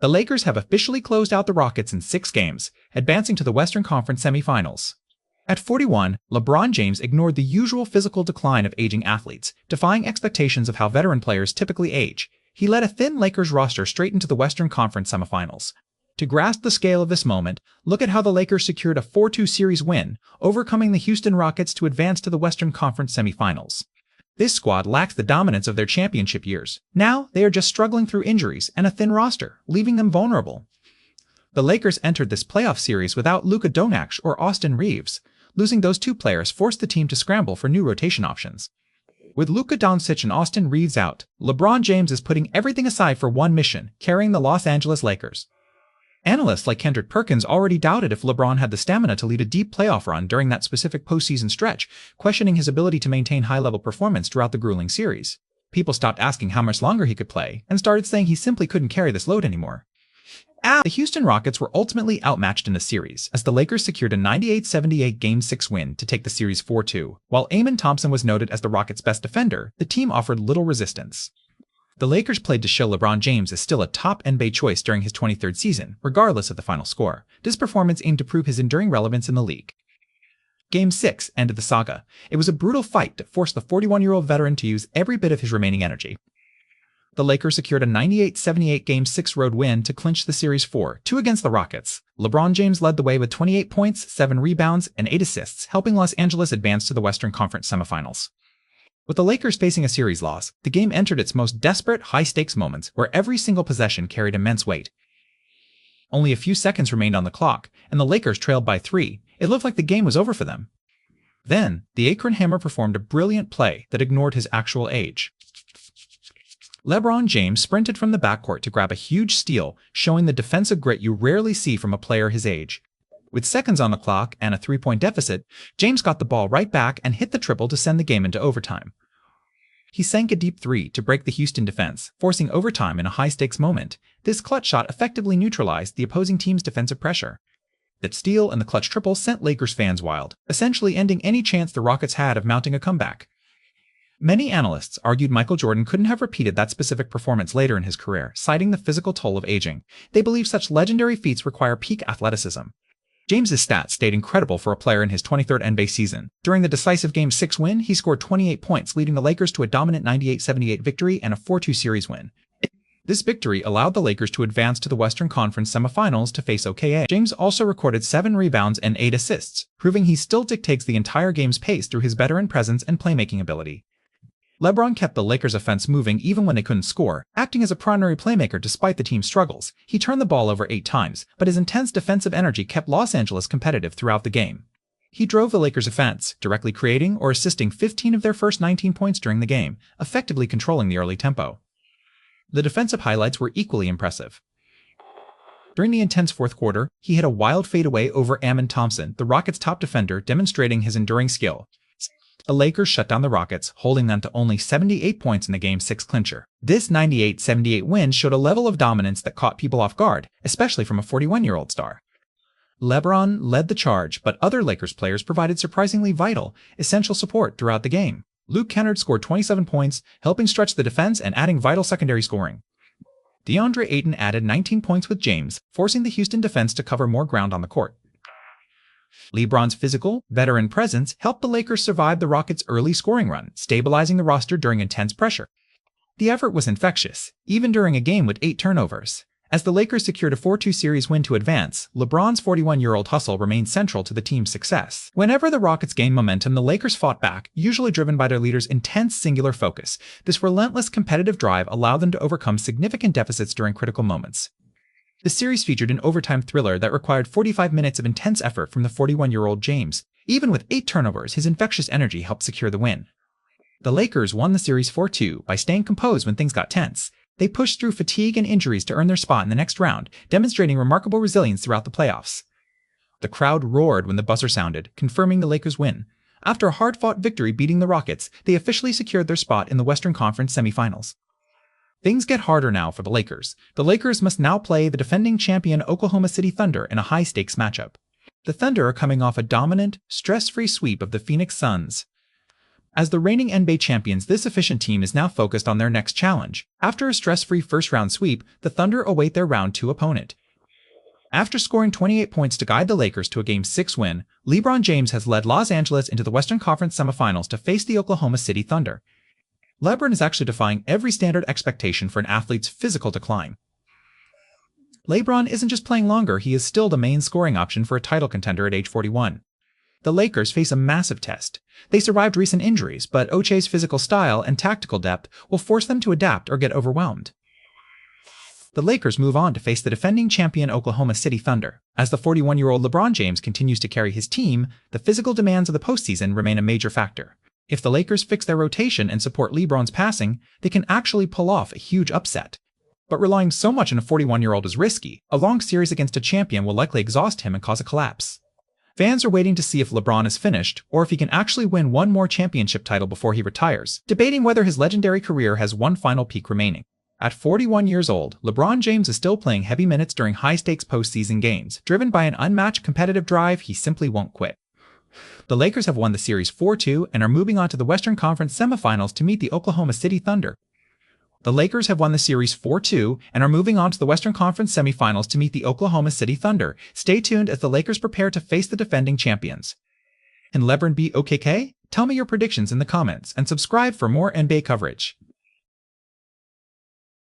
the Lakers have officially closed out the Rockets in 6 games, advancing to the Western Conference Semifinals. At 41, LeBron James ignored the usual physical decline of aging athletes, defying expectations of how veteran players typically age. He led a thin Lakers roster straight into the Western Conference Semifinals. To grasp the scale of this moment, look at how the Lakers secured a 4-2 series win, overcoming the Houston Rockets to advance to the Western Conference Semifinals. This squad lacks the dominance of their championship years. Now, they are just struggling through injuries and a thin roster, leaving them vulnerable. The Lakers entered this playoff series without Luka Dončić or Austin Reaves. Losing those 2 players forced the team to scramble for new rotation options. With Luka Dončić and Austin Reaves out, LeBron James is putting everything aside for one mission, carrying the Los Angeles Lakers. Analysts like Kendrick Perkins already doubted if LeBron had the stamina to lead a deep playoff run during that specific postseason stretch, questioning his ability to maintain high-level performance throughout the grueling series. People stopped asking how much longer he could play, and started saying he simply couldn't carry this load anymore. The Houston Rockets were ultimately outmatched in the series, as the Lakers secured a 98-78 Game 6 win to take the series 4-2. While Amen Thompson was noted as the Rockets' best defender, the team offered little resistance. The Lakers played to show LeBron James is still a top NBA choice during his 23rd season, regardless of the final score. This performance aimed to prove his enduring relevance in the league. Game 6 ended the saga. It was a brutal fight that forced the 41-year-old veteran to use every bit of his remaining energy. The Lakers secured a 98-78 Game 6 road win to clinch the series 4-2 against the Rockets. LeBron James led the way with 28 points, 7 rebounds, and 8 assists, helping Los Angeles advance to the Western Conference Semifinals. With the Lakers facing a series loss, the game entered its most desperate, high-stakes moments where every single possession carried immense weight. Only a few seconds remained on the clock, and the Lakers trailed by 3. It looked like the game was over for them. Then, the Akron Hammer performed a brilliant play that ignored his actual age. LeBron James sprinted from the backcourt to grab a huge steal, showing the defensive grit you rarely see from a player his age. With seconds on the clock and a 3-point deficit, James got the ball right back and hit the triple to send the game into overtime. He sank a deep 3 to break the Houston defense, forcing overtime in a high-stakes moment. This clutch shot effectively neutralized the opposing team's defensive pressure. That steal and the clutch triple sent Lakers fans wild, essentially ending any chance the Rockets had of mounting a comeback. Many analysts argued Michael Jordan couldn't have repeated that specific performance later in his career, citing the physical toll of aging. They believe such legendary feats require peak athleticism. James's stats stayed incredible for a player in his 23rd NBA season. During the decisive Game 6 win, he scored 28 points, leading the Lakers to a dominant 98-78 victory and a 4-2 series win. This victory allowed the Lakers to advance to the Western Conference Semifinals to face OKC. James also recorded 7 rebounds and 8 assists, proving he still dictates the entire game's pace through his veteran presence and playmaking ability. LeBron kept the Lakers' offense moving even when they couldn't score, acting as a primary playmaker despite the team's struggles. He turned the ball over 8 times, but his intense defensive energy kept Los Angeles competitive throughout the game. He drove the Lakers' offense, directly creating or assisting 15 of their first 19 points during the game, effectively controlling the early tempo. The defensive highlights were equally impressive. During the intense fourth quarter, he hit a wild fadeaway over Amen Thompson, the Rockets' top defender, demonstrating his enduring skill. The Lakers shut down the Rockets, holding them to only 78 points in the Game 6 clincher. This 98-78 win showed a level of dominance that caught people off guard, especially from a 41-year-old star. LeBron led the charge, but other Lakers players provided surprisingly vital, essential support throughout the game. Luke Kennard scored 27 points, helping stretch the defense and adding vital secondary scoring. DeAndre Ayton added 19 points with James, forcing the Houston defense to cover more ground on the court. LeBron's physical, veteran presence helped the Lakers survive the Rockets' early scoring run, stabilizing the roster during intense pressure. The effort was infectious, even during a game with 8 turnovers. As the Lakers secured a 4-2 series win to advance, LeBron's 41-year-old hustle remained central to the team's success. Whenever the Rockets gained momentum, the Lakers fought back, usually driven by their leader's intense singular focus. This relentless competitive drive allowed them to overcome significant deficits during critical moments. The series featured an overtime thriller that required 45 minutes of intense effort from the 41-year-old James. Even with 8 turnovers, his infectious energy helped secure the win. The Lakers won the series 4-2 by staying composed when things got tense. They pushed through fatigue and injuries to earn their spot in the next round, demonstrating remarkable resilience throughout the playoffs. The crowd roared when the buzzer sounded, confirming the Lakers' win. After a hard-fought victory beating the Rockets, they officially secured their spot in the Western Conference Semifinals. Things get harder now for the Lakers. The Lakers must now play the defending champion Oklahoma City Thunder in a high-stakes matchup. The Thunder are coming off a dominant, stress-free sweep of the Phoenix Suns. As the reigning NBA champions, this efficient team is now focused on their next challenge. After a stress-free first-round sweep, the Thunder await their Round 2 opponent. After scoring 28 points to guide the Lakers to a Game 6 win, LeBron James has led Los Angeles into the Western Conference Semifinals to face the Oklahoma City Thunder. LeBron is actually defying every standard expectation for an athlete's physical decline. LeBron isn't just playing longer, he is still the main scoring option for a title contender at age 41. The Lakers face a massive test. They survived recent injuries, but Oche's physical style and tactical depth will force them to adapt or get overwhelmed. The Lakers move on to face the defending champion Oklahoma City Thunder. As the 41-year-old LeBron James continues to carry his team, the physical demands of the postseason remain a major factor. If the Lakers fix their rotation and support LeBron's passing, they can actually pull off a huge upset. But relying so much on a 41-year-old is risky. A long series against a champion will likely exhaust him and cause a collapse. Fans are waiting to see if LeBron is finished, or if he can actually win one more championship title before he retires, debating whether his legendary career has one final peak remaining. At 41 years old, LeBron James is still playing heavy minutes during high-stakes postseason games, driven by an unmatched competitive drive he simply won't quit. The Lakers have won the series 4-2 and are moving on to the Western Conference Semifinals to meet the Oklahoma City Thunder. The Lakers have won the series 4-2 and are moving on to the Western Conference Semifinals to meet the Oklahoma City Thunder. Stay tuned as the Lakers prepare to face the defending champions. Can LeBron beat OKK? Tell me your predictions in the comments and subscribe for more NBA coverage.